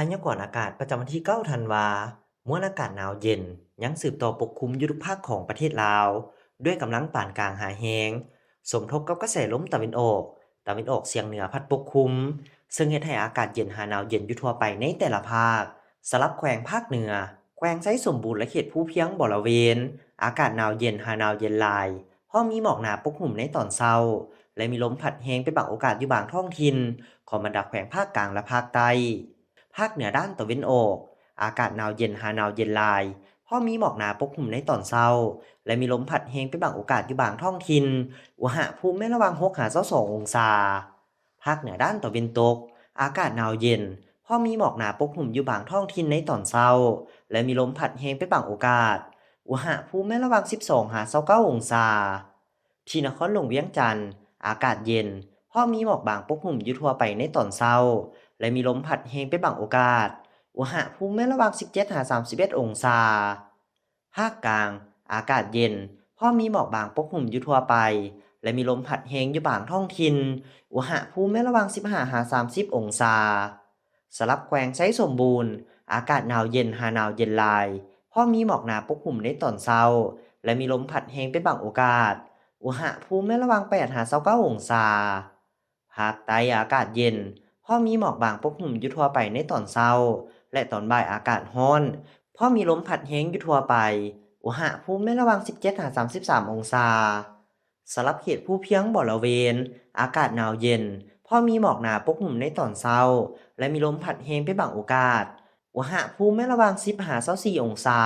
พยากรณ์อากาศประจำวันที่9ธันวามวลอากาศหนาวเย็นยังสืบต่อปกคลุมอยู่ทุกภาคของประเทศลาวด้วยกำลังปานกลางหาแฮงสมทบกับกระแสลมตะวันออกเฉียงเหนือพัดปกคลุมซึ่งเฮ็ดให้อากาศเย็นหาหนาวเย็นอยู่ทั่วไปในแต่ละภาคสลับแขวงภาคเหนือแขวงไซสมบูรณ์และเขตภูเพียงบริเวณอากาศหนาวเย็นหาหนาวเย็นหลายพร้อมมีหมอกหนาปกคลุมในตอนเช้าและมีลมพัดแรงเป็นบางโอกาสอยู่บางท้องถิ่นของบรรดาแขวงภาคกลางและภาคใต้ ภาคเหนือด้านตะวันออกอากาศหนาวเย็นหาหนาวเย็นหลายพอมีหมอกหนาปกคลุมในตอนเช้าและมีลมพัดแรงเป็นบางโอกาสอยู่บางท้องถิ่นอุณหภูมิไม่ระหว่าง6 ถึง 22องศาภาคเหนือด้านตะวันตกอากาศหนาวเย็นพอมีหมอกหนาปกคลุมอยู่บางท้องถิ่นในตอนเช้าและมีลมพัดแรงเป็นบางโอกาสอุณหภูมิไม่ระหว่าง12 ถึง 29องศาที่นครหลวงเวียงจันทร์อากาศเย็นพอมีหมอกบางปกคลุมอยู่ทั่วไปในตอนเช้า และมีลมพัดแรงเป็นบางโอกาสอุณหภูมิระหว่าง17 ถึง 31องศาภาคกลางอากาศเย็นพอมีหมอกบางปกคลุมอยู่ทั่วไปและมีลมพัดแรงอยู่บางท้องถิ่นอุณหภูมิระหว่าง15 ถึง 30องศาสลับแขวงไซสมบูรณ์อากาศหนาวเย็นหาหนาวเย็นหลายพอมีหมอกหนาปกคลุมในตอนเช้าและมีลมพัดแรงเป็นบางโอกาสอุณหภูมิระหว่าง8 ถึง 29องศาภาคใต้อากาศเย็น พอมีหมอกบางปกคลุมอยู่ทั่วไปในตอนเช้าและตอนบ่ายอากาศร้อนพอมีลมพัดแรงอยู่ทั่วไปอุณหภูมิในระหว่าง17 ถึง 33องศาสำหรับเขตภูเพียงบริเวณอากาศหนาวเย็นพอมีหมอกหนาปกคลุมในตอนเช้าและมีลมพัดแรงเป็นบางโอกาสอุณหภูมิในระหว่าง10 ถึง 24องศา